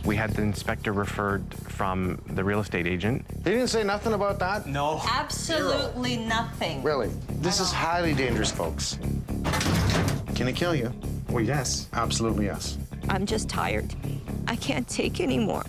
We had the inspector referred from the real estate agent. He didn't say nothing about that? No. Absolutely nothing. Really? This is highly dangerous, folks. Can it kill you? Well, yes. Absolutely yes. I'm just tired. I can't take anymore.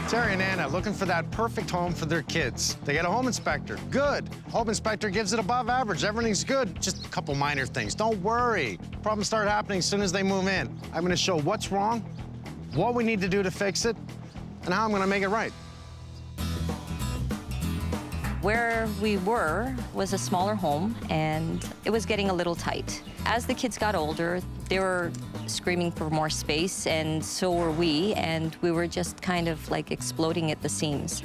Terry and Anna looking for that perfect home for their kids. They get a home inspector. Good. Home inspector gives it above average. Everything's good. Just a couple minor things. Don't worry. Problems start happening as soon as they move in. I'm going to show what's wrong, what we need to do to fix it, and how I'm going to make it right. Where we were was a smaller home, and it was getting a little tight. As the kids got older, they were screaming for more space, and so were we, and we were just kind of like exploding at the seams.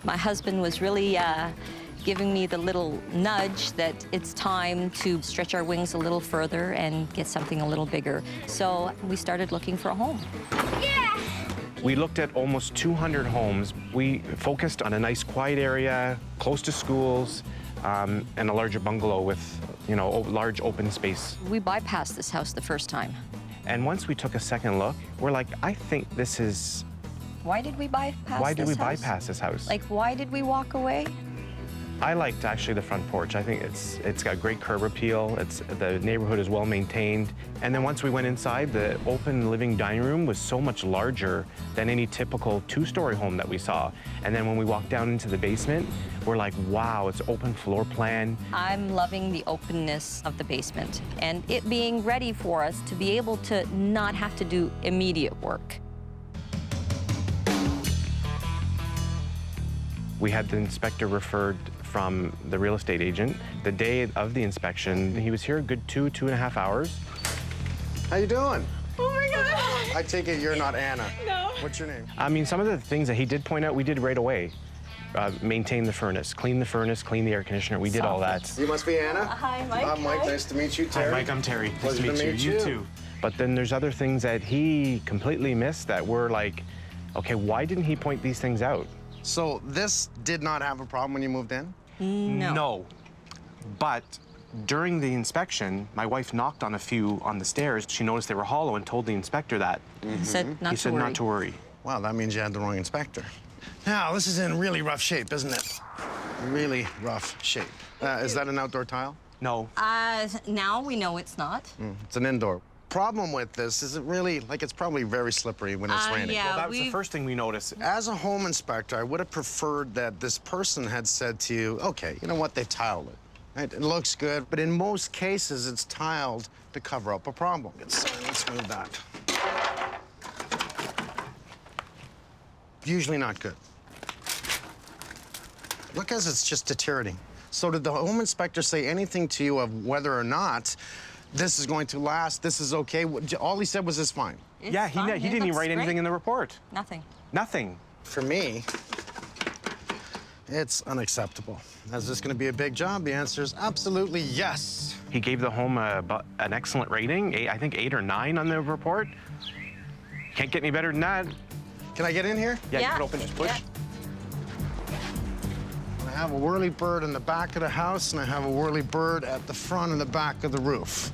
My husband was really giving me the little nudge that it's time to stretch our wings a little further and get something a little bigger. So we started looking for a home. We looked at almost 200 homes. We focused on a nice quiet area, close to schools, and a larger bungalow with, you know, large open space. We bypassed this house the first time. And once we took a second look, we're like, I think this is... Why did we bypass Why did we this house? bypass this house? Like, why did we walk away? I liked actually the front porch. I think it's got great curb appeal. The neighborhood is well maintained. And then once we went inside, the open living dining room was so much larger than any typical two-story home that we saw. And then when we walked down into the basement, we're like, wow, it's open floor plan. I'm loving the openness of the basement and it being ready for us to be able to not have to do immediate work. We had the inspector referred from the real estate agent. The day of the inspection, he was here a good 2.5 hours. How you doing? Oh my God. I take it you're not Anna. No. What's your name? I mean, some of the things that he did point out, we did right away. Maintain the furnace, clean the air conditioner. We did all that. You must be Anna. Hi, Mike. I'm Mike. Nice to meet you, Terry. Hi, Mike, I'm Terry. Nice Pleasure to meet you. You too. But then there's other things that he completely missed that were like, okay, why didn't he point these things out? So this did not have a problem when you moved in? No. But during the inspection, my wife knocked on a few on the stairs. She noticed they were hollow and told the inspector that. He said not to worry. Not to worry. Well, that means you had the wrong inspector. Now, this is in really rough shape, isn't it? Really rough shape. Is that an outdoor tile? No. Now we know it's not. It's an indoor. Problem with this is it really, like, it's probably very slippery when it's raining. yeah. Well, that was the first thing we noticed. As a home inspector, I would have preferred that this person had said to you, okay, you know what, they tiled it. Right? It looks good, but in most cases, it's tiled to cover up a problem. Let's move that. Usually not good. Look, as it's just deteriorating. So did the home inspector say anything to you of whether or not this is going to last, this is okay? All he said was it's fine. It's Yeah, fine. he It didn't even looks write anything great. in the report. Nothing. Nothing. For me, it's unacceptable. Is this going to be a big job? The answer is absolutely yes. He gave the home an excellent rating, I think 8 or 9 on the report. Can't get any better than that. Can I get in here? Yeah, you Yeah. can open, just push. Yeah. I have a whirly bird in the back of the house, and I have a whirly bird at the front and the back of the roof.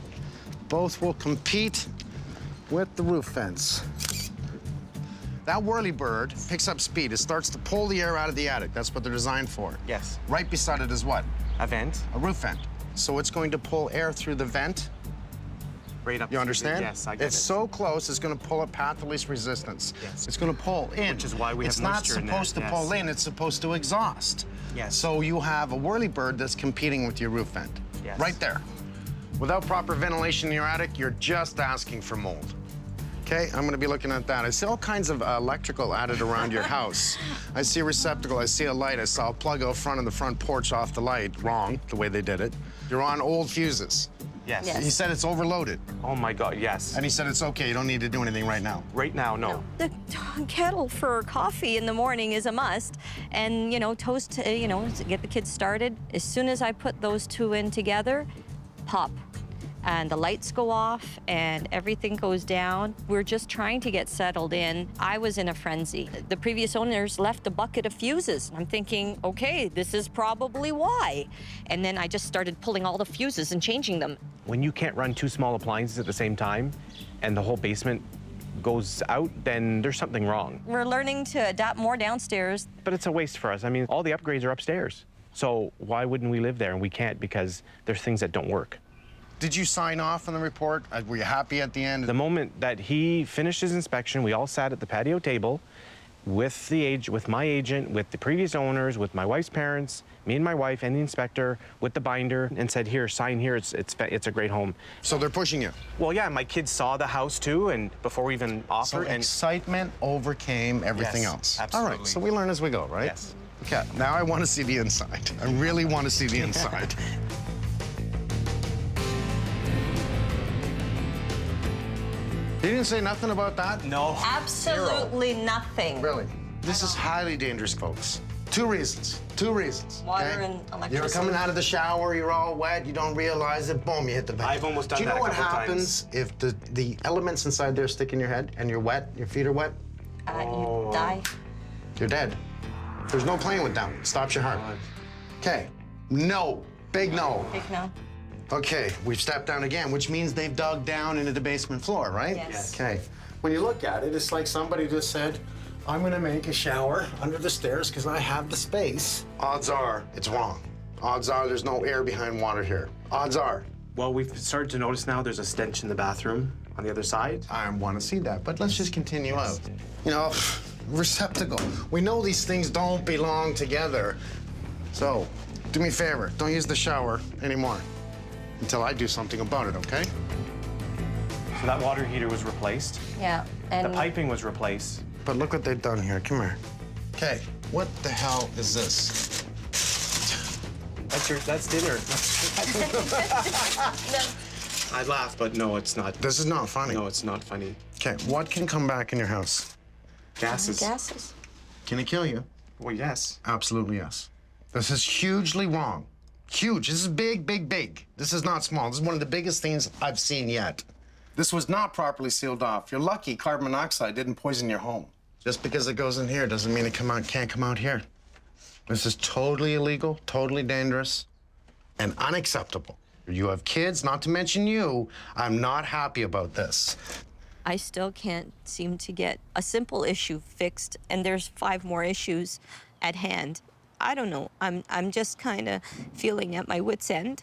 Both will compete with the roof fence. That whirly bird picks up speed. It starts to pull the air out of the attic. That's what they're designed for. Yes. Right beside it is what? A vent. A roof vent. So it's going to pull air through the vent. Right up. You understand? Yes, I get it. It's so close, it's going to pull a path of least resistance. Yes. It's going to pull in. Which is why we have It's not moisture in there, supposed to yes. pull in, it's supposed to exhaust. Yes. So you have a whirly bird that's competing with your roof vent. Yes. Right there. Without proper ventilation in your attic, you're just asking for mold. Okay, I'm gonna be looking at that. I see all kinds of electrical added around your house. I see a receptacle, I see a light, I saw a plug out front of the front porch off the light. Wrong, the way they did it. You're on old fuses. Yes. Yes. He said it's overloaded, Oh my God, yes. and he said it's okay, you don't need to do anything right now. Right now, no. The kettle for coffee in the morning is a must. And, you know, toast, to get the kids started. As soon as I put those two in together, pop. and the lights go off and everything goes down. We're just trying to get settled in. I was in a frenzy. The previous owners left a bucket of fuses. I'm thinking, okay, this is probably why. And then I just started pulling all the fuses and changing them. When you can't run two small appliances at the same time and the whole basement goes out, then there's something wrong. We're learning to adapt more downstairs. But it's a waste for us. I mean, all the upgrades are upstairs. So why wouldn't we live there? And we can't because there's things that don't work. Did you sign off on the report? Were you happy at the end? The moment that he finished his inspection, we all sat at the patio table with my agent, with the previous owners, with my wife's parents, me and my wife and the inspector, with the binder, and said, here, sign here, it's a great home. So they're pushing you? Well, yeah, my kids saw the house too, and before we even offered. So excitement overcame everything Yes, else. absolutely. All right, so we learn as we go, right? Yes. Okay, now I want to see the inside. I really want to see the inside. You didn't say nothing about that? No. Absolutely nothing. Really? This is highly dangerous, folks. Two reasons. Water okay? and electricity. You're coming out of the shower, you're all wet, you don't realize it, boom, you hit the vent. I've almost done Do you that know a what couple happens if the elements inside there stick in your head and you're wet, your feet are wet? You die. You're dead. There's no playing with them. It stops your heart. Okay. No. Big no. Big no. Okay, we've stepped down again, which means they've dug down into the basement floor, right? Yes. Okay. When you look at it, it's like somebody just said, I'm gonna make a shower under the stairs because I have the space. Odds are it's wrong. Odds are there's no air behind water here. Odds are. Well, we've started to notice now there's a stench in the bathroom on the other side. I want to see that, but let's just continue out. You know, receptacle. We know these things don't belong together. So, do me a favor, don't use the shower anymore until I do something about it, okay? So that water heater was replaced. Yeah. And The piping was replaced. But look what they've done here. Come here. Okay, what the hell is this? That's dinner. I laugh, but no, it's not. This is not funny. No, it's not funny. Okay, what can come back in your house? Gases. gases. Can it kill you? Well, yes. Absolutely yes. This is hugely wrong. Huge. This is big, big, big. This is not small. This is one of the biggest things I've seen yet. This was not properly sealed off. You're lucky carbon monoxide didn't poison your home. Just because it goes in here doesn't mean it can't come out here. This is totally illegal, totally dangerous, and unacceptable. You have kids, not to mention you. I'm not happy about this. I still can't seem to get a simple issue fixed, and there's 5 more issues at hand. I don't know. I'm just kind of feeling at my wit's end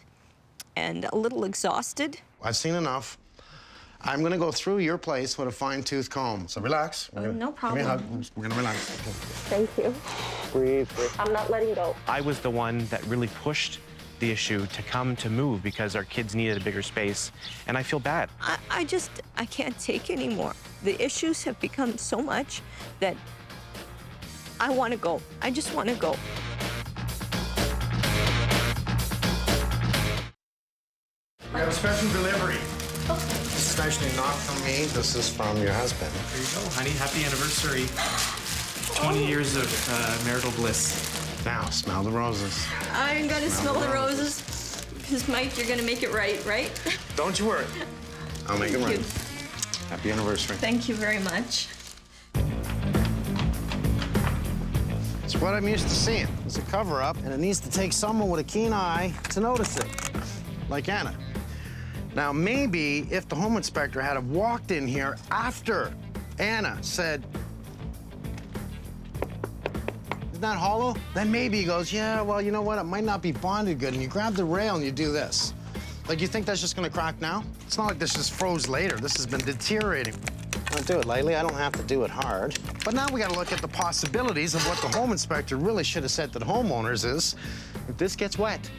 and a little exhausted. I've seen enough. I'm gonna go through your place with a fine-tooth comb. So relax. No Give me a hug. problem. We're gonna relax. Thank you. Breathe. I'm not letting go. I was the one that really pushed the issue to move because our kids needed a bigger space, and I feel bad. I can't take anymore. The issues have become so much that I want to go. I just want to go. We have a special delivery. This is actually not from me. This is from your husband. There you go, honey. Happy anniversary. 20 years of marital bliss. Now, smell the roses. I'm gonna smell the roses. Because, Mike, you're gonna make it right, right? Don't you worry. I'll make it Thank right. you. Happy anniversary. Thank you very much. It's what I'm used to seeing. It's a cover-up, and it needs to take someone with a keen eye to notice it, like Anna. Now, maybe if the home inspector had have walked in here after Anna said, "Isn't that hollow?" Then maybe he goes, "Yeah, well, you know what? It might not be bonded good." And you grab the rail and you do this. Like, you think that's just gonna crack now? It's not like this just froze later. This has been deteriorating. I don't do it lightly. I don't have to do it hard. But now we gotta look at the possibilities of what the home inspector really should have said to the homeowners is, if this gets wet,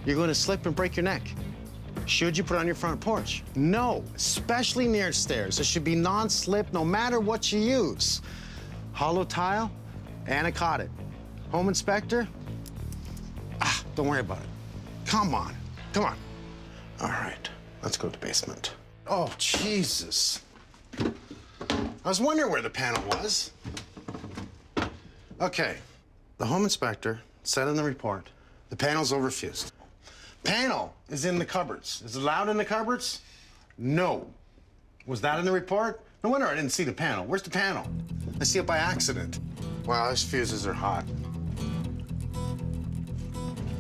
you're gonna slip and break your neck. Should you put it on your front porch? No, especially near stairs. It should be non-slip no matter what you use. Hollow tile, Anna caught it. Home inspector, don't worry about it. Come on, come on. All right, let's go to the basement. Oh, Jesus. I was wondering where the panel was. Okay, the home inspector said in the report, the panel's overfused. Panel is in the cupboards. Is it loud in the cupboards? No. Was that in the report? No wonder I didn't see the panel. Where's the panel? I see it by accident. Wow, these fuses are hot.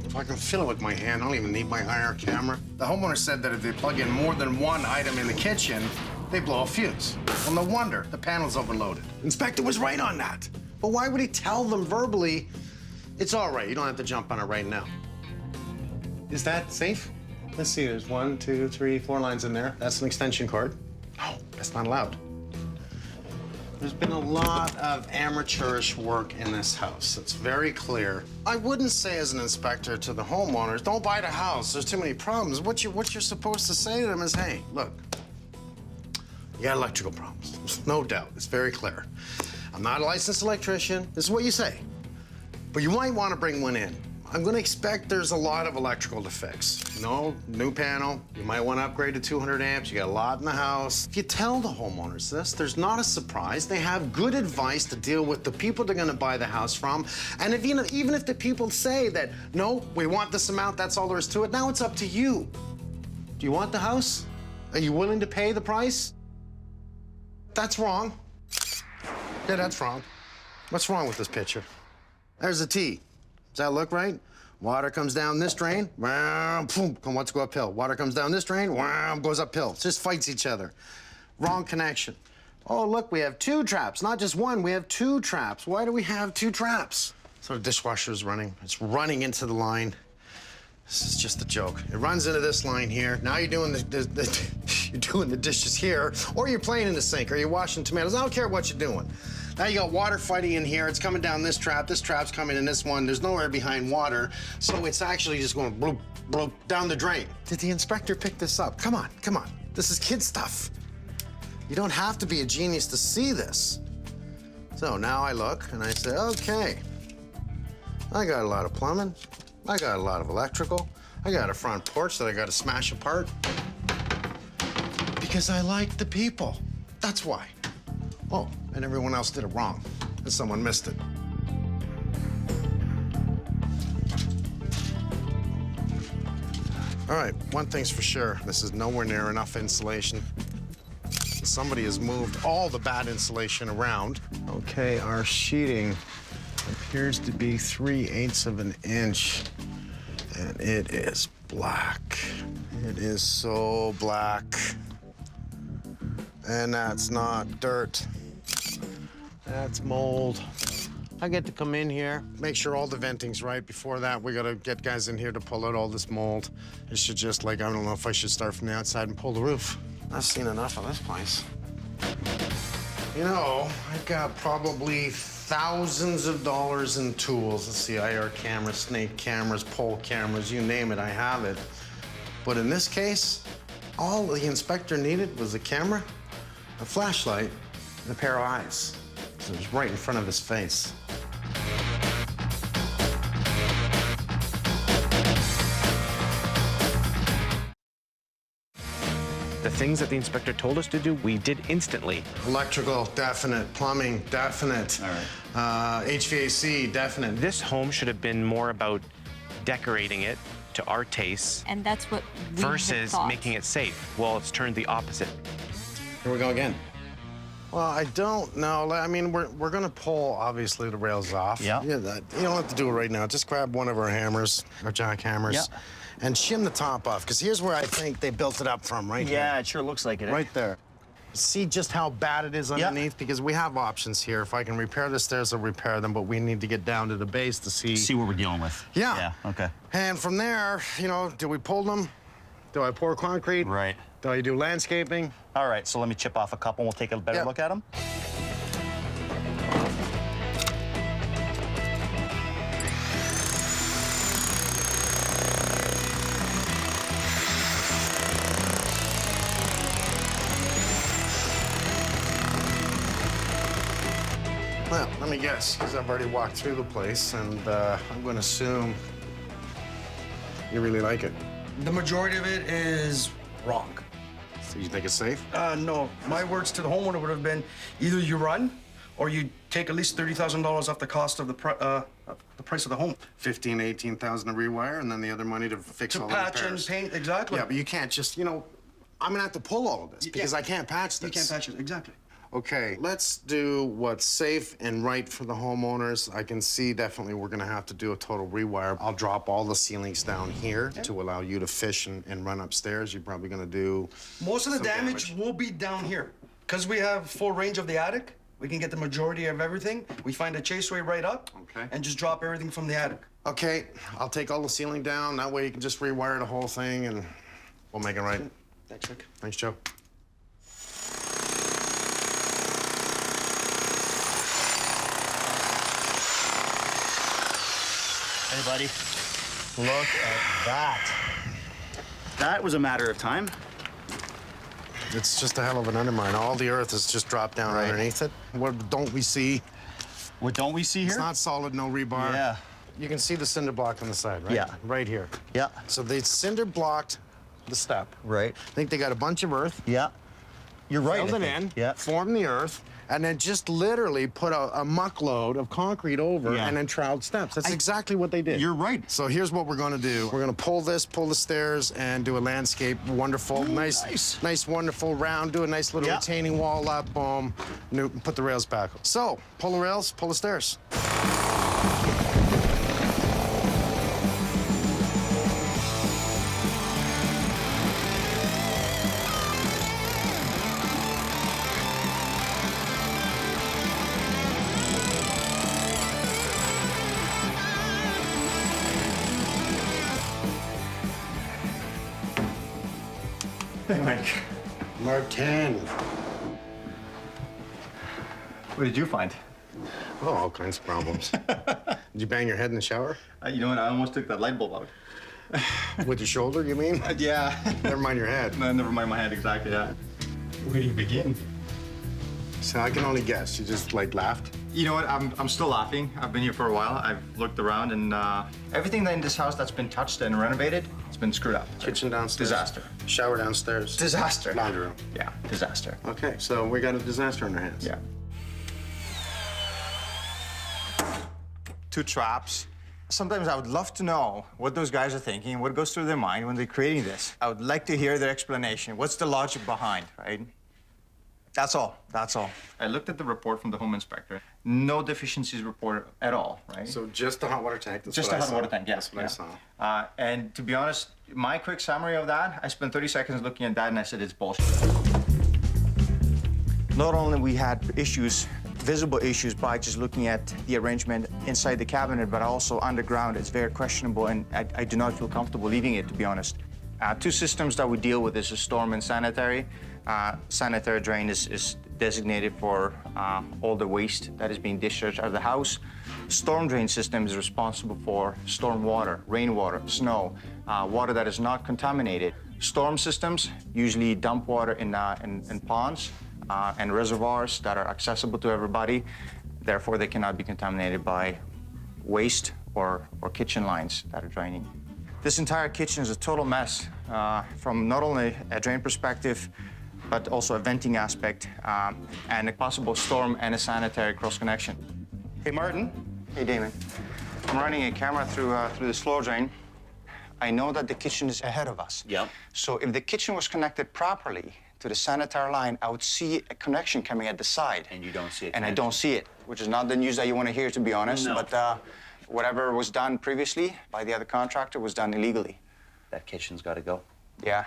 If I can feel it with my hand, I don't even need my higher camera. The homeowner said that if they plug in more than one item in the kitchen, they blow a fuse. Well, no wonder the panel's overloaded. Inspector was right on that. But why would he tell them verbally, it's all right, you don't have to jump on it right now? Is that safe? Let's see, there's 1, 2, 3, 4 lines in there. That's an extension cord. No, that's not allowed. There's been a lot of amateurish work in this house. It's very clear. I wouldn't say as an inspector to the homeowners, don't buy the house, there's too many problems. What you're supposed to say to them is, hey, look, you got electrical problems. There's no doubt, it's very clear. I'm not a licensed electrician, this is what you say. But you might want to bring one in. I'm going to expect there's a lot of electrical defects. You know, new panel, you might want to upgrade to 200 amps, you got a lot in the house. If you tell the homeowners this, there's not a surprise. They have good advice to deal with the people they're going to buy the house from. And if, you know, even if the people say that, no, we want this amount, that's all there is to it, now it's up to you. Do you want the house? Are you willing to pay the price? That's wrong. Yeah, that's wrong. What's wrong with this picture? There's a T. Does that look right? Water comes down this drain, boom, wants to go uphill. Water comes down this drain, goes uphill. It just fights each other. Wrong connection. Oh, look, we have 2 traps, not just one, we have 2 traps. Why do we have 2 traps? So the dishwasher is running. It's running into the line. This is just a joke. It runs into this line here. Now you're doing you're doing the dishes here, or you're playing in the sink, or you're washing tomatoes. I don't care what you're doing. Now you got water fighting in here. It's coming down this trap's coming in this one. There's nowhere behind water, so it's actually just going bloop, bloop down the drain. Did the inspector pick this up? Come on, come on. This is kid stuff. You don't have to be a genius to see this. So now I look and I say, okay, I got a lot of plumbing. I got a lot of electrical. I got a front porch that I got to smash apart. Because I like the people. That's why. Oh, and everyone else did it wrong, and someone missed it. All right, one thing's for sure. This is nowhere near enough insulation. Somebody has moved all the bad insulation around. Okay, our sheeting appears to be 3/8 of an inch, and it is black. It is so black. And that's not dirt. That's mold. I get to come in here, make sure all the venting's right. Before that, we gotta get guys in here to pull out all this mold. It should just, like, I don't know if I should start from the outside and pull the roof. I've seen enough of this place. You know, I've got probably thousands of dollars in tools. Let's see, IR cameras, snake cameras, pole cameras, you name it, I have it. But in this case, all the inspector needed was a camera, a flashlight, and a pair of eyes. So it was right in front of his face. The things that the inspector told us to do, we did instantly. Electrical, definite. Plumbing, definite. All right. HVAC, definite. This home should have been more about decorating it to our tastes And that's what we had versus thought. making it safe. Well, it's turned the opposite. Here we go again. Well, I don't know. I mean, we're gonna pull, obviously, the rails off. Yeah. You don't have to do it right now. Just grab one of our hammers, our jackhammers, Yeah. and shim the top off, because here's where I think they built it up from, right Yeah, here. it sure looks like it. Right there. See just how bad it is underneath? Because we have options here. If I can repair the stairs, I'll repair them, but we need to get down to the base to see. See what we're dealing with. Yeah. Yeah, okay. And from there, you know, do we pull them? Do I pour concrete? Right. Do I do landscaping? All right, so let me chip off a couple and we'll take a better Yeah. look at them. Well, let me guess, because I've already walked through the place, and I'm going to assume you really like it. The majority of it is wrong. So you think it's safe? No, my words to the homeowner would have been either you run or you take at least $30,000 off the cost of the price of the home. 15, 18,000 to rewire, and then the other money to fix To all patch the and repairs. paint, exactly. Yeah, but you can't just, I'm gonna have to pull all of this because I can't patch this. You can't patch it, exactly. Okay, let's do what's safe and right for the homeowners. I can see definitely we're gonna have to do a total rewire. I'll drop all the ceilings down here to allow you to fish and run upstairs. You're probably gonna do Most of the some damage will be down here. Because we have full range of the attic, we can get the majority of everything. We find a chaseway right up and just drop everything from the attic. Okay, I'll take all the ceiling down. That way you can just rewire the whole thing and we'll make it right. Thanks, Rick. Thanks, Joe. Hey, buddy. Look at that. That was a matter of time. It's just a hell of an undermine. All the earth has just dropped down underneath it. What don't we see? What don't we see here? It's not solid, no rebar. Yeah. You can see the cinder block on the side, right? Yeah. Right here. Yeah. So they cinder blocked the step. Right. I think they got a bunch of earth, Yeah. You're right. filled I it think. in, Yeah. formed the earth, and then just literally put a muck load of concrete over Yeah. and then troweled steps. That's exactly what they did. You're right. So here's what we're gonna do. We're gonna pull the stairs and do a landscape. Wonderful, Ooh, nice, wonderful round. Do a nice little Yeah. retaining wall up, boom. Put the rails back. So, pull the rails, pull the stairs. Hey, Mike. Martin. What did you find? Oh, all kinds of problems. Did you bang your head in the shower? You know what? I almost took that light bulb out. With your shoulder, you mean? Yeah. Never mind your head. No, never mind my head exactly, yeah. Where do you begin? So I can only guess. You just, laughed? You know what? I'm still laughing. I've been here for a while. I've looked around, and everything in this house that's been touched and renovated, it's been screwed up. Kitchen downstairs. Disaster. Shower downstairs. Disaster. Laundry room. Yeah, disaster. Okay, so we got a disaster on our hands. Yeah. 2 traps. Sometimes I would love to know what those guys are thinking, what goes through their mind when they're creating this. I would like to hear their explanation. What's the logic behind, right? That's all. That's all. I looked at the report from the home inspector. No deficiencies reported at all, right? So just the hot water tank. That's Just what a I hot saw. water tank, yeah. That's what I saw. And to be honest, my quick summary of that, I spent 30 seconds looking at that and I said it's bullshit. Not only we had issues, visible issues by just looking at the arrangement inside the cabinet, but also underground, it's very questionable and I do not feel comfortable leaving it, to be honest. 2 systems that we deal with is a storm and sanitary. Sanitary drain is designated for all the waste that is being discharged out of the house. Storm drain system is responsible for storm water, rainwater, snow, water that is not contaminated. Storm systems usually dump water in ponds and reservoirs that are accessible to everybody. Therefore, they cannot be contaminated by waste or kitchen lines that are draining. This entire kitchen is a total mess from not only a drain perspective, but also a venting aspect and a possible storm and a sanitary cross-connection. Hey, Martin. Hey, Damon. I'm running a camera through this floor drain. I know that the kitchen is ahead of us. Yep. So if the kitchen was connected properly to the sanitary line, I would see a connection coming at the side. And you don't see it. And I don't see it, which is not the news that you want to hear, to be honest. No. But whatever was done previously by the other contractor was done illegally. That kitchen's got to go. Yeah.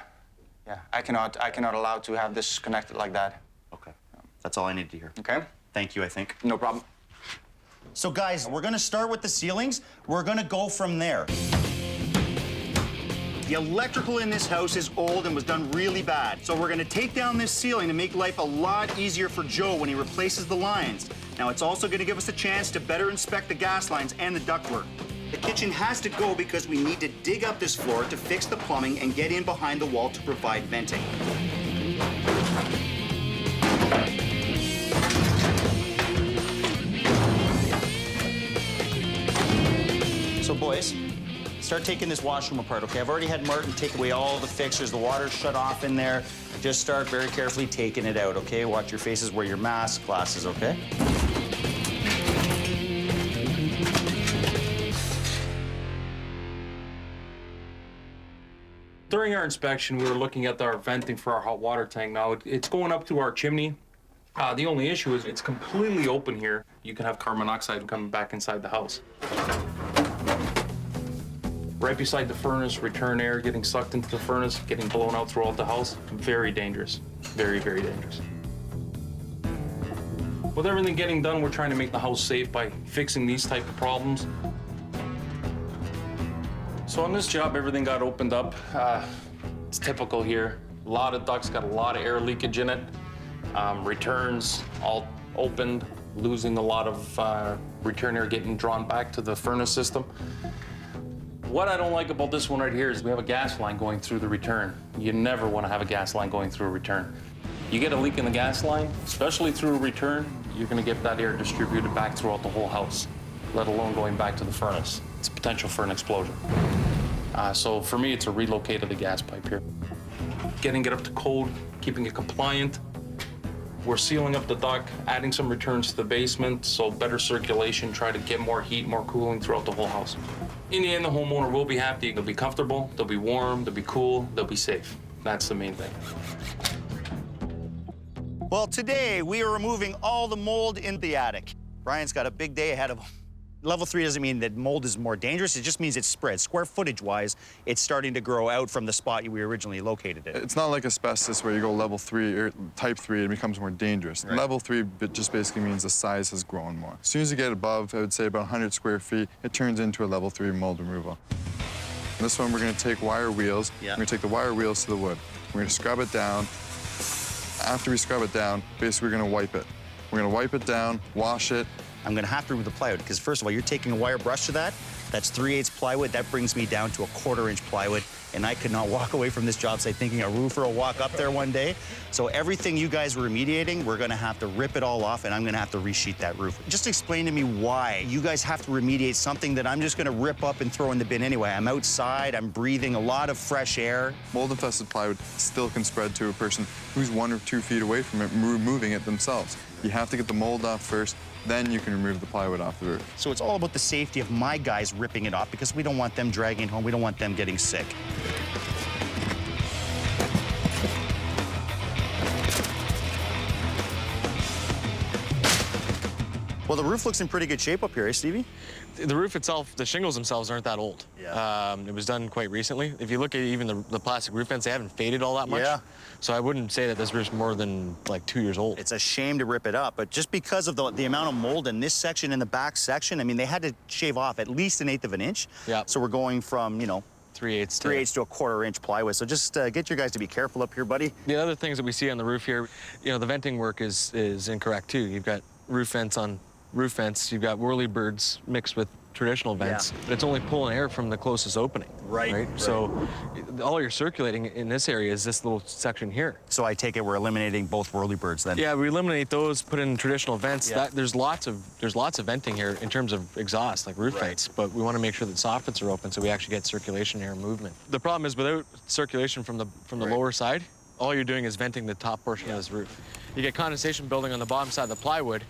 Yeah. I cannot allow to have this connected like that. Okay. That's all I need to hear. Okay? Thank you, I think. No problem. So, guys, we're going to start with the ceilings. We're going to go from there. The electrical in this house is old and was done really bad. So we're going to take down this ceiling to make life a lot easier for Joe when he replaces the lines. Now, it's also going to give us a chance to better inspect the gas lines and the ductwork. The kitchen has to go because we need to dig up this floor to fix the plumbing and get in behind the wall to provide venting. So, boys, start taking this washroom apart, okay? I've already had Martin take away all the fixtures. The water's shut off in there. Just start very carefully taking it out, okay? Watch your faces, wear your mask, glasses, okay? during our inspection, we were looking at our venting for our hot water tank. Now, it's going up to our chimney. The only issue is it's completely open here. You can have carbon monoxide coming back inside the house. Right beside the furnace, return air getting sucked into the furnace, getting blown out throughout the house. Very dangerous. Very, very dangerous. With everything getting done, we're trying to make the house safe by fixing these type of problems. So on this job, everything got opened up. It's typical here. A lot of ducts, got a lot of air leakage in it. Returns all opened, losing a lot of return air getting drawn back to the furnace system. What I don't like about this one right here is we have a gas line going through the return. You never want to have a gas line going through a return. You get a leak in the gas line, especially through a return, you're going to get that air distributed back throughout the whole house, let alone going back to the furnace. It's potential for an explosion. So for me, it's a relocate of the gas pipe here. Getting it up to code, keeping it compliant. We're sealing up the duct, adding some returns to the basement, so better circulation, try to get more heat, more cooling throughout the whole house. In the end, the homeowner will be happy. They'll be comfortable, they'll be warm, they'll be cool, they'll be safe. That's the main thing. Well, today we are removing all the mold in the attic. Brian's got a big day ahead of him. Level 3 doesn't mean that mold is more dangerous. It just means it's spread. Square footage-wise, it's starting to grow out from the spot we originally located it. It's not like asbestos where you go level 3 or type 3, it becomes more dangerous. Right. Level 3 just basically means the size has grown more. As soon as you get above, I would say about 100 square feet, it turns into a level 3 mold removal. This one, we're going to take wire wheels. Yeah. We're going to take the wire wheels to the wood. We're going to scrub it down. After we scrub it down, basically we're going to wipe it. We're going to wipe it down, wash it. I'm gonna have to remove the plywood because first of all, you're taking a wire brush to that. That's 3/8 plywood. That brings me down to a 1/4 inch plywood. And I could not walk away from this job site thinking a roofer will walk up there one day. So everything you guys were remediating, we're gonna have to rip it all off and I'm gonna have to resheet that roof. Just explain to me why you guys have to remediate something that I'm just gonna rip up and throw in the bin anyway. I'm outside, I'm breathing a lot of fresh air. Mold-infested plywood still can spread to a person who's 1 or 2 feet away from it, removing it themselves. You have to get the mold off first, then you can remove the plywood off the roof. So it's all about the safety of my guys ripping it off because we don't want them dragging it home. We don't want them getting sick. Well, the roof looks in pretty good shape up here, eh, Stevie? The roof itself, the shingles themselves aren't that old. Yeah. It was done quite recently. If you look at even the plastic roof vents, they haven't faded all that much. Yeah. So I wouldn't say that this roof's more than like 2 years old. It's a shame to rip it up, but just because of the amount of mold in this section and the back section, I mean, they had to shave off at least 1/8 of an inch. Yeah. So we're going from, 3/8 to a 1/4 inch plywood. So just get your guys to be careful up here, buddy. The other things that we see on the roof here, the venting work is incorrect too. You've got roof vents on roof vents. You've got whirlybirds mixed with traditional vents, but it's only pulling air from the closest opening. Right. So all you're circulating in this area is this little section here. So I take it we're eliminating both whirlybirds then? Yeah, we eliminate those, put in traditional vents. Yeah. There's lots of venting here in terms of exhaust, like roof vents, but we want to make sure that soffits are open so we actually get circulation, air movement. The problem is without circulation from the lower side, all you're doing is venting the top portion of this roof. You get condensation building on the bottom side of the plywood,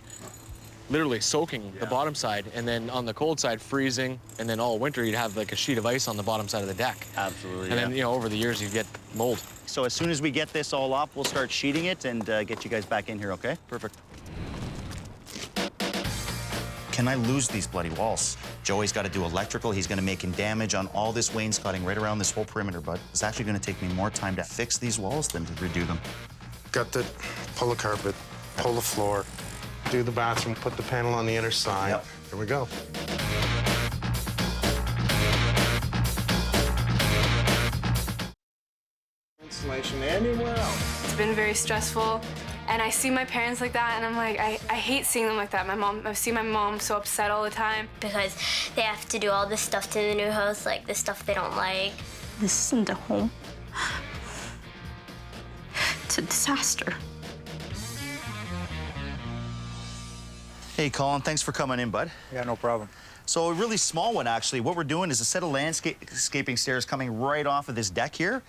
literally soaking the bottom side, and then on the cold side freezing, and then all winter you'd have like a sheet of ice on the bottom side of the deck. Absolutely. And then over the years you get mold. So as soon as we get this all off, we'll start sheeting it and get you guys back in here, okay? Perfect. Can I lose these bloody walls? Joey's got to do electrical. He's going to make damage on all this wainscoting right around this whole perimeter, bud. It's actually going to take me more time to fix these walls than to redo them. Got to pull the carpet, pull the floor, do the bathroom, put the panel on the inner side. Yep. Here we go. Insulation anywhere else. It's been very stressful, and I see my parents like that, and I'm like, I hate seeing them like that. I see my mom so upset all the time. Because they have to do all this stuff to the new house, like the stuff they don't like. This isn't a home. It's a disaster. Hey, Colin, thanks for coming in, bud. Yeah, no problem. So a really small one, actually. What we're doing is a set of landscaping stairs coming right off of this deck here,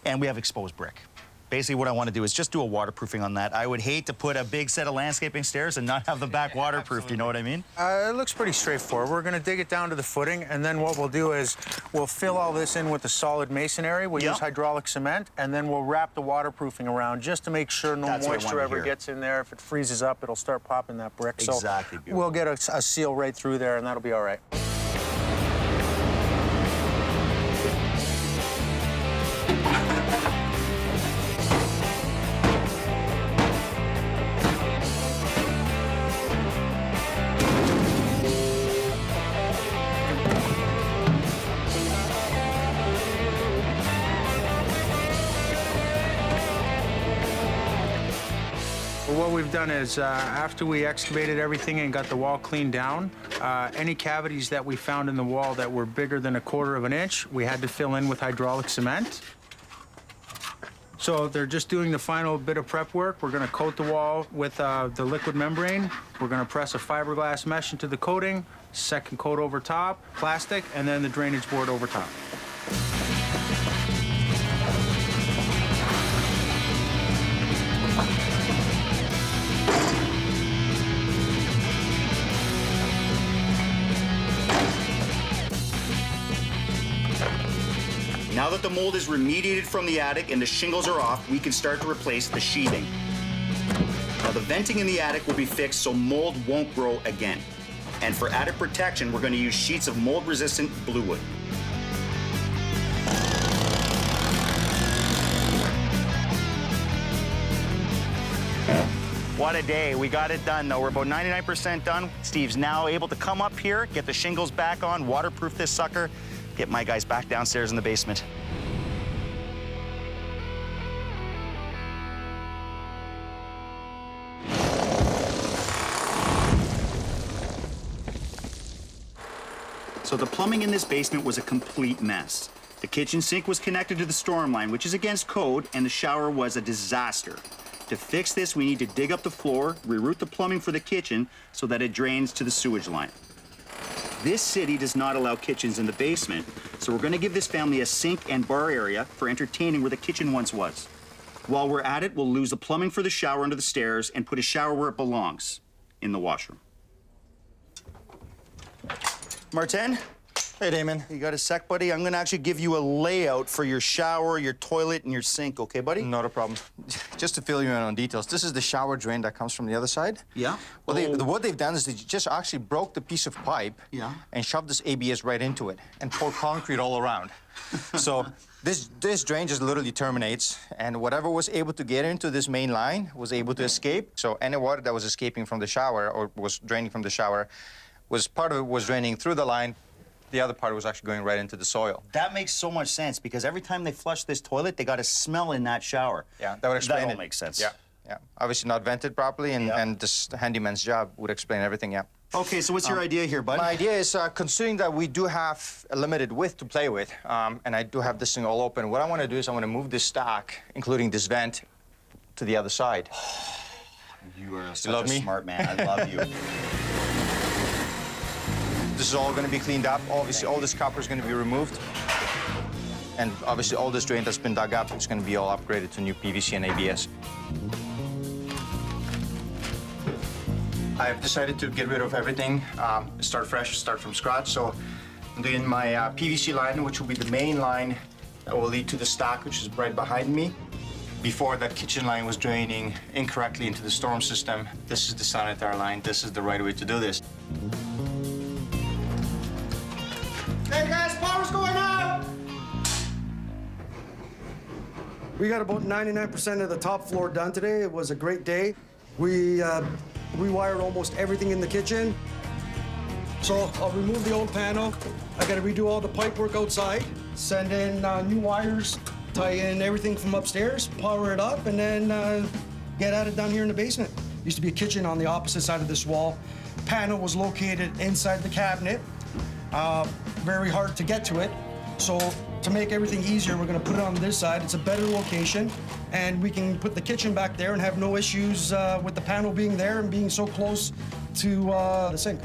and we have exposed brick. Basically, what I want to do is just do a waterproofing on that. I would hate to put a big set of landscaping stairs and not have the back waterproofed, you know what I mean? It looks pretty straightforward. We're going to dig it down to the footing, and then what we'll do is we'll fill all this in with the solid masonry. We'll use hydraulic cement, and then we'll wrap the waterproofing around just to make sure no moisture ever gets in there. If it freezes up, it'll start popping that brick. Exactly. So we'll get a seal right through there, and that'll be all right. What we've done is, after we excavated everything and got the wall cleaned down, any cavities that we found in the wall that were bigger than 1/4 of an inch, we had to fill in with hydraulic cement. So they're just doing the final bit of prep work. We're going to coat the wall with the liquid membrane. We're going to press a fiberglass mesh into the coating, second coat over top, plastic, and then the drainage board over top. Now that the mold is remediated from the attic and the shingles are off, we can start to replace the sheathing. Now the venting in the attic will be fixed so mold won't grow again. And for added protection, we're going to use sheets of mold-resistant blue wood. What a day. We got it done, though. We're about 99% done. Steve's now able to come up here, get the shingles back on, waterproof this sucker, get my guys back downstairs in the basement. So the plumbing in this basement was a complete mess. The kitchen sink was connected to the storm line, which is against code, and the shower was a disaster. To fix this, we need to dig up the floor, reroute the plumbing for the kitchen so that it drains to the sewage line. This city does not allow kitchens in the basement, so we're going to give this family a sink and bar area for entertaining where the kitchen once was. While we're at it, we'll lose the plumbing for the shower under the stairs and put a shower where it belongs, in the washroom. Martin? Hey, Damon. You got a sec, buddy? I'm going to actually give you a layout for your shower, your toilet, and your sink, okay, buddy? Not a problem. Just to fill you in on details, this is the shower drain that comes from the other side. Yeah? Well, what they've done is they just actually broke the piece of pipe and shoved this ABS right into it and poured concrete all around. So this drain just literally terminates, and whatever was able to get into this main line was able to escape. So any water that was escaping from the shower or was draining from the shower, part of it was draining through the line. The other part was actually going right into the soil. That makes so much sense, because every time they flush this toilet, they got a smell in that shower. Yeah, that would explain it. That all makes sense. Yeah, yeah. Obviously not vented properly, and this handyman's job would explain everything, yeah. Okay, so what's your idea here, bud? My idea is, considering that we do have a limited width to play with, and I do have this thing all open, what I want to do is I want to move this stack, including this vent, to the other side. You are such a smart man. I love you. This is all going to be cleaned up. Obviously, all this copper is going to be removed. And obviously, all this drain that's been dug up is going to be all upgraded to new PVC and ABS. I've decided to get rid of everything, start fresh, start from scratch. So I'm doing my PVC line, which will be the main line that will lead to the stack, which is right behind me. Before, that kitchen line was draining incorrectly into the storm system. This is the sanitary line. This is the right way to do this. Hey guys, power's going out! We got about 99% of the top floor done today. It was a great day. We rewired almost everything in the kitchen. So I'll remove the old panel. I gotta redo all the pipe work outside, send in new wires, tie in everything from upstairs, power it up, and then get at it down here in the basement. Used to be a kitchen on the opposite side of this wall. Panel was located inside the cabinet. Very hard to get to it. So to make everything easier, we're gonna put it on this side. It's a better location, and we can put the kitchen back there and have no issues with the panel being there and being so close to the sink.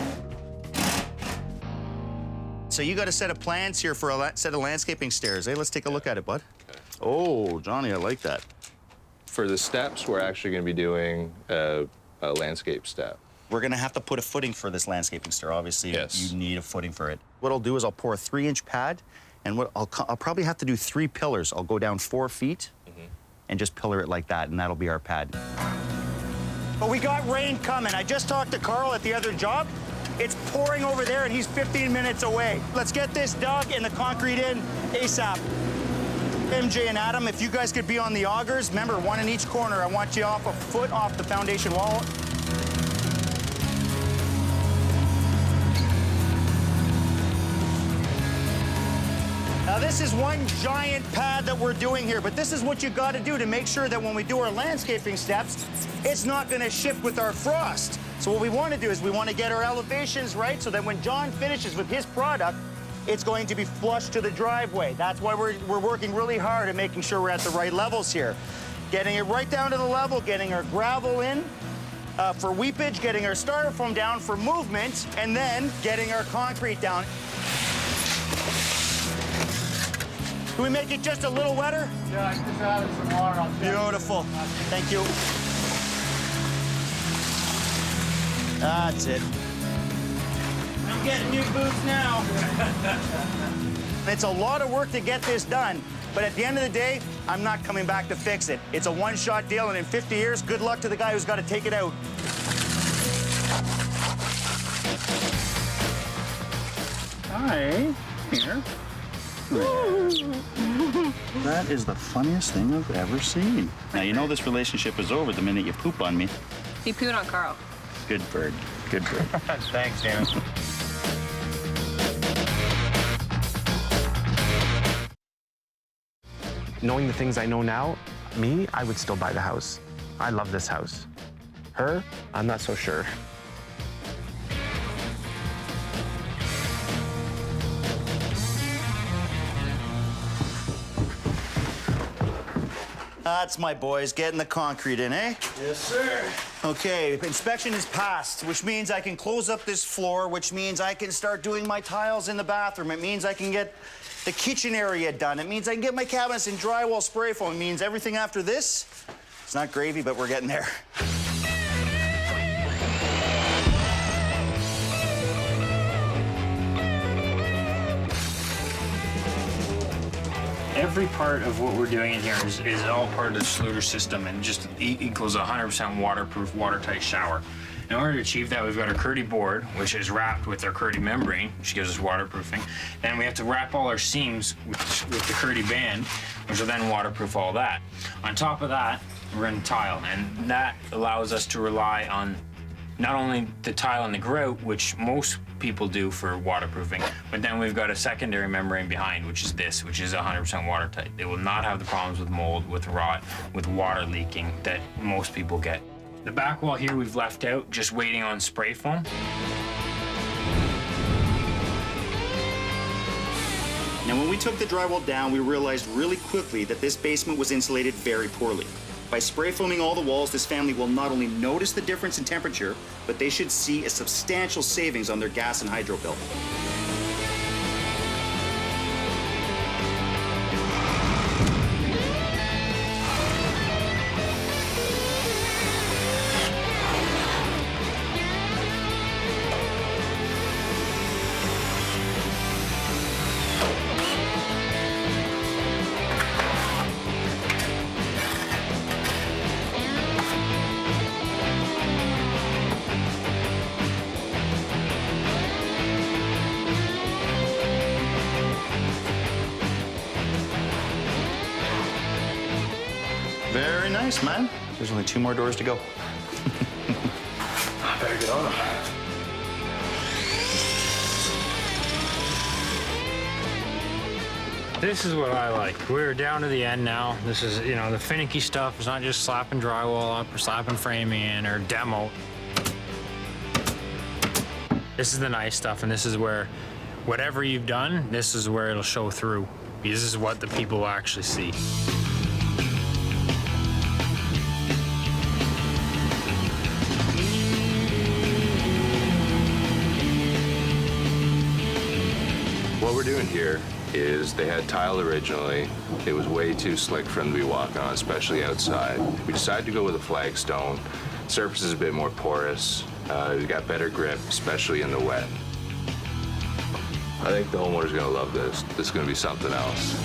So you got a set of plans here for a set of landscaping stairs, eh? Let's take a look at it, bud. Oh, Johnny, I like that. For the steps, we're actually going to be doing a landscape step. We're gonna have to put a footing for this landscaping stair. Obviously, Yes. you need a footing for it. What I'll do is I'll pour a 3-inch pad, and I'll probably have to do 3 pillars. I'll go down 4 feet and just pillar it like that, and that'll be our pad. But we got rain coming. I just talked to Carl at the other job. It's pouring over there, and he's 15 minutes away. Let's get this dug and the concrete in ASAP. MJ and Adam, if you guys could be on the augers, remember, 1 in each corner. I want you off a foot off the foundation wall. Now, this is one giant pad that we're doing here, but this is what you got to do to make sure that when we do our landscaping steps, it's not going to shift with our frost. So what we want to do is we want to get our elevations right so that when John finishes with his product, it's going to be flush to the driveway. That's why we're working really hard at making sure we're at the right levels here. Getting it right down to the level, getting our gravel in for weepage, getting our styrofoam down for movement, and then getting our concrete down. Can we make it just a little wetter? Yeah, I just added some water on top. Beautiful. Thank you. That's it. I'm getting new boots now. It's a lot of work to get this done, but at the end of the day, I'm not coming back to fix it. It's a one-shot deal, and in 50 years, good luck to the guy who's got to take it out. Hi. Here. That is the funniest thing I've ever seen. Now, you know this relationship is over the minute you poop on me. He pooed on Carl. Good bird. Good bird. Thanks, Damon. Knowing the things I know now, I would still buy the house. I love this house. Her, I'm not so sure. That's my boys getting the concrete in, eh? Yes, sir. Okay, inspection is passed, which means I can close up this floor, which means I can start doing my tiles in the bathroom. It means I can get the kitchen area done. It means I can get my cabinets in drywall spray foam. It means everything after this, it's not gravy, but we're getting there. Every part of what we're doing in here is all part of the Schluter system and just equals 100% waterproof, watertight shower. In order to achieve that, we've got our Curdy board, which is wrapped with our Curdy membrane, which gives us waterproofing. Then we have to wrap all our seams with the Curdy band, which will then waterproof all that. On top of that, we're in tile, and that allows us to rely on not only the tile and the grout, which most people do for waterproofing, but then we've got a secondary membrane behind, which is this, which is 100% watertight. It will not have the problems with mold, with rot, with water leaking that most people get. The back wall here we've left out, just waiting on spray foam. Now, when we took the drywall down, we realized really quickly that this basement was insulated very poorly. By spray foaming all the walls, this family will not only notice the difference in temperature, but they should see a substantial savings on their gas and hydro bill. Very nice, man. There's only 2 more doors to go. I better get on them. This is what I like. We're down to the end now. This is, you know, the finicky stuff. It's not just slapping drywall up or slapping framing in or demo. This is the nice stuff, and this is where whatever you've done, this is where it'll show through. This is what the people will actually see. What we're doing here is they had tile originally. It was way too slick for them to be walking on, especially outside. We decided to go with a flagstone. Surface is a bit more porous. It's got better grip, especially in the wet. I think the homeowner's gonna love this. This is gonna be something else.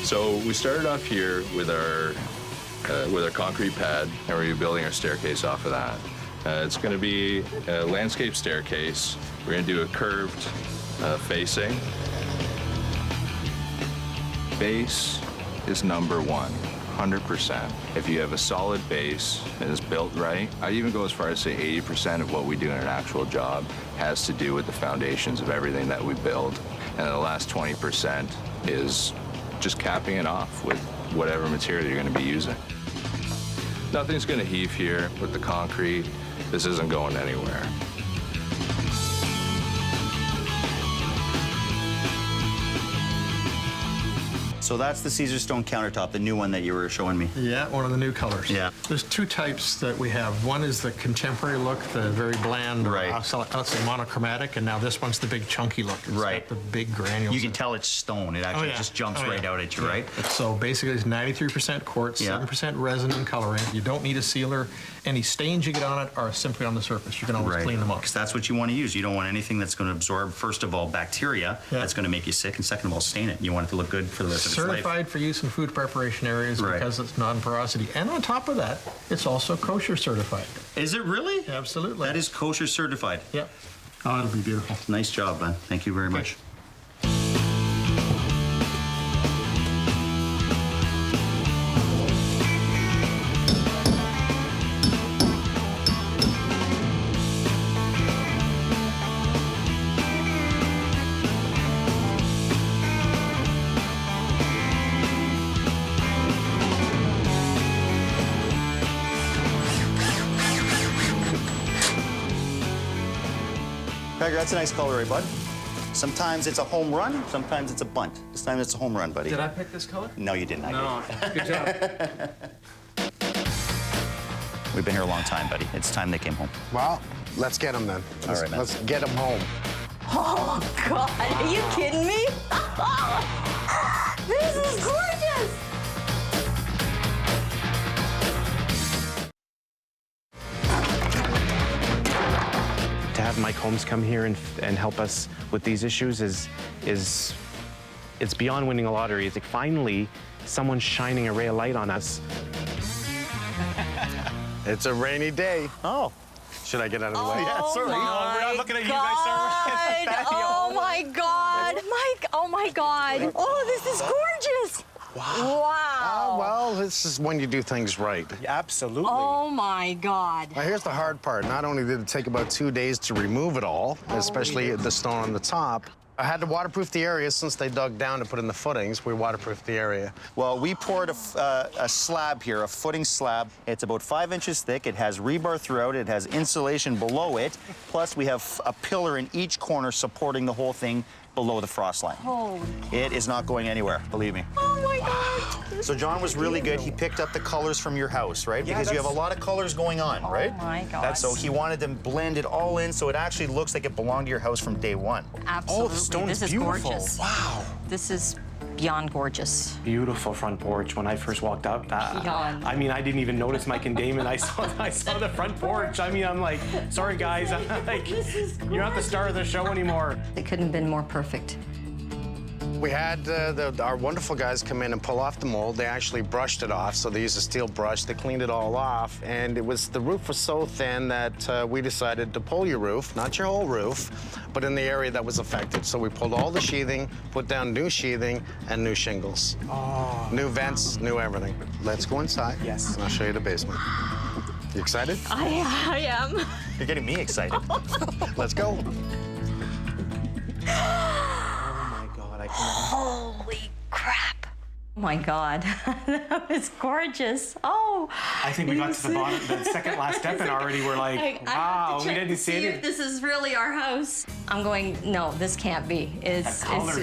So we started off here with our concrete pad, and we're building our staircase off of that. It's going to be a landscape staircase. We're going to do a curved facing. Base is number one, 100%. If you have a solid base and it's built right, I'd even go as far as say 80% of what we do in an actual job has to do with the foundations of everything that we build. And the last 20% is just capping it off with whatever material you're going to be using. Nothing's going to heave here with the concrete. This isn't going anywhere. So that's the Caesar stone countertop, the new one that you were showing me. Yeah, one of the new colors. Yeah. There's two types that we have. One is the contemporary look, the very bland, right. I'll say monochromatic, and now this one's the big chunky look. It's got the big granules. You can tell it's stone. It actually just jumps right out at you, right? So basically it's 93% quartz, 7% resin and coloring. You don't need a sealer. Any stains you get on it are simply on the surface. You can always clean them up. Because that's what you want to use. You don't want anything that's going to absorb, first of all, bacteria that's going to make you sick, and second of all, stain it. You want it to look good for the rest of its life. Certified for use in food preparation areas because it's non-porosity. And on top of that, it's also kosher certified. Is it really? Absolutely. That is kosher certified. Yep. Oh, it'll be beautiful. Nice job, man. Thank you very much. That's a nice color, bud. Sometimes it's a home run, sometimes it's a bunt. This time it's a home run, buddy. Did I pick this color? No, you didn't. No. Good job. We've been here a long time, buddy. It's time they came home. Well, let's get them then. All right, man. Let's get them home. Oh, God. Are you kidding me? This is gorgeous. To have Mike Holmes come here and help us with these issues is it's beyond winning a lottery. It's like finally someone's shining a ray of light on us. It's a rainy day. Oh. Should I get out of the way? Yeah, sorry. No, we're not looking at you guys, sir. Oh, my God. Mike, oh, my God. Oh, this is gorgeous. Wow. Well, this is when you do things right. Absolutely. Oh, my God. Now, here's the hard part. Not only did it take about 2 days to remove it all, especially the stone on the top, I had to waterproof the area since they dug down to put in the footings. We waterproofed the area. Well, we poured a slab here, a footing slab. It's about 5 inches thick. It has rebar throughout. It has insulation below it. Plus, we have a pillar in each corner supporting the whole thing below the frost line. Holy. It is not going anywhere, believe me. Oh, my God. So John was really good. He picked up the colors from your house, right? Because you have a lot of colors going on, right? Oh, my God. So he wanted to blend it all in so it actually looks like it belonged to your house from day one. Absolutely. Oh, the stone this is is beautiful. gorgeous. Wow. This is beyond gorgeous. Beautiful front porch. When I first walked up, Beyond. I mean, I didn't even notice Mike and Damon. I saw the front porch. I mean, I'm like, sorry guys, I'm like, you're not the star of the show anymore. It couldn't have been more perfect. We had our wonderful guys come in and pull off the mold. They actually brushed it off, so they used a steel brush. They cleaned it all off, and the roof was so thin that we decided to pull your roof, not your whole roof, but in the area that was affected. So we pulled all the sheathing, put down new sheathing, and new shingles. Oh. New vents, new everything. Let's go inside. Yes. And I'll show you the basement. You excited? I am. You're getting me excited. Let's go. Oh my God, I can't. Holy crap. Oh my God, that was gorgeous. Oh. I think we got to the bottom, the second last step, and already we're like, wow, we didn't see if it. this is really our house. I'm going, no, this can't be. It's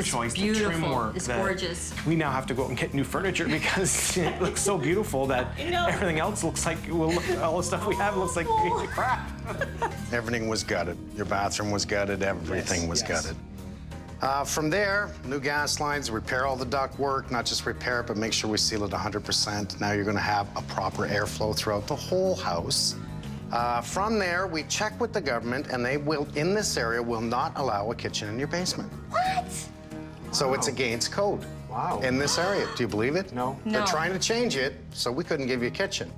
choice, beautiful. the trim work, it's gorgeous. We now have to go out and get new furniture because it looks so beautiful that everything else looks like, all the stuff we have looks like crap. Everything was gutted. Your bathroom was gutted, everything was gutted. From there, new gas lines, repair all the duct work, not just repair it, but make sure we seal it 100%. Now you're gonna have a proper airflow throughout the whole house. From there, we check with the government, and they will, in this area, will not allow a kitchen in your basement. What? So it's against code. Wow. In this area. Do you believe it? No. They're trying to change it, so we couldn't give you a kitchen.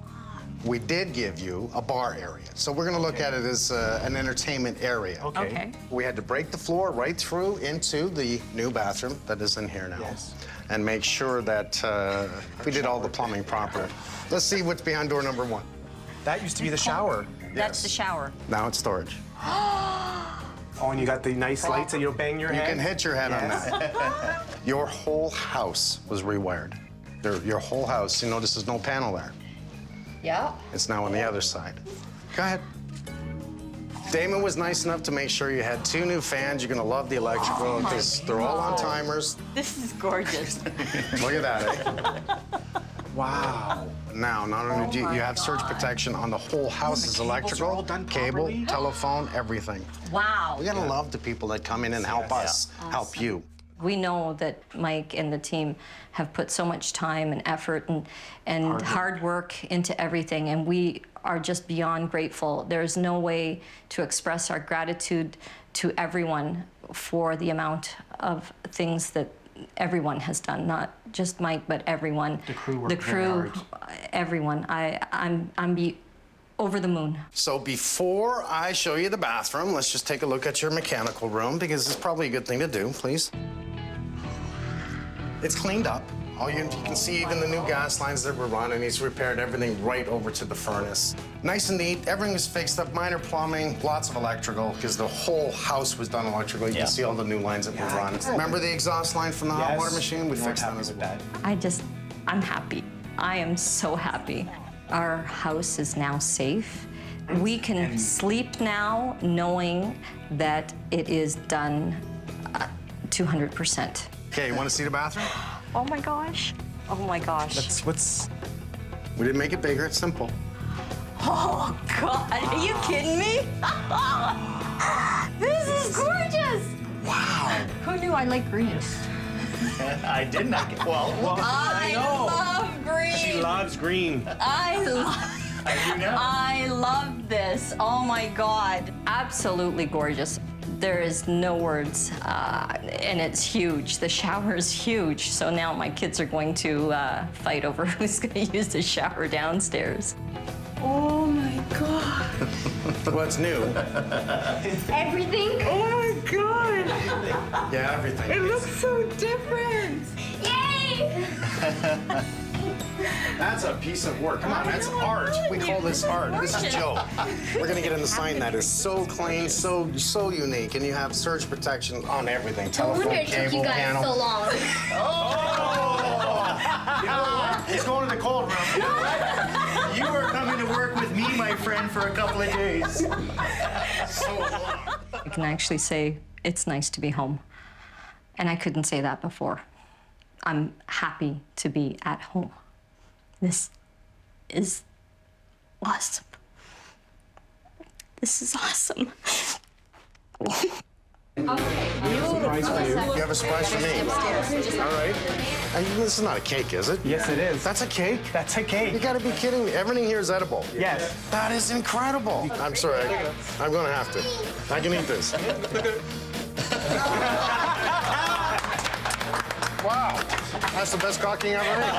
We did give you a bar area. So we're gonna look at it as an entertainment area. Okay. We had to break the floor right through into the new bathroom that is in here now. Yes. And make sure that we did all the plumbing proper. Let's see what's behind door number 1. That used to be the shower. That's the shower. Now it's storage. Oh, and you got the nice lights that you don't bang your head? You can hit your head on that. Your whole house was rewired. Your whole house, you notice there's no panel there. Yeah. It's now on the other side. Go ahead. Damon was nice enough to make sure you had 2 new fans. You're gonna love the electrical because they're all on timers. This is gorgeous. Look at that, eh? Wow. Now, not only do you have surge protection on the whole house is electrical, cable, telephone, everything. Wow. We gotta love the people that come in and help us, help you. We know that Mike and the team have put so much time and effort and hard work into everything, and we are just beyond grateful. There's no way to express our gratitude to everyone for the amount of things that everyone has done, not just Mike, but everyone. The crew worked The crew, very hard. everyone. I'm over the moon. So before I show you the bathroom, let's just take a look at your mechanical room because it's probably a good thing to do, please. It's cleaned up. You can see even the new gas lines that were running. He's repaired everything right over to the furnace. Nice and neat. Everything was fixed up. Minor plumbing, lots of electrical because the whole house was done electrical. You can see all the new lines that were run. Remember the exhaust line from the hot water machine? We fixed that as well. I'm happy. I am so happy. Our house is now safe. We can sleep now knowing that it is done 200%. Okay, you want to see the bathroom? Oh my gosh. Oh my gosh. We didn't make it bigger, it's simple. Oh God, are you kidding me? This is gorgeous. Wow. Who knew I like green? I didn't. I love green. She loves green. I love this. Oh my God. Absolutely gorgeous. There is no words, and it's huge. The shower is huge, so now my kids are going to fight over who's going to use the shower downstairs. Oh my God. What's new? Everything? Oh my God. Yeah, everything. It looks so different. Yay! That's a piece of work. Come on, that's art. We call this art. This is Joe. We're gonna get in the sign that is so clean, so unique, and you have surge protection on everything. Telephone, cable, panel. So long. You know what? He's going to the cold room. You know what? You are coming to work with me, my friend, for a couple of days. So long. I can actually say it's nice to be home, and I couldn't say that before. I'm happy to be at home. This is awesome. This is awesome. You have a surprise for me. All right. This is not a cake, is it? Yes, it is. That's a cake? That's a cake. You gotta be kidding me. Everything here is edible. Yes. That is incredible. I'm sorry. I'm gonna have to. I can eat this. Wow. That's the best caulking I've ever made.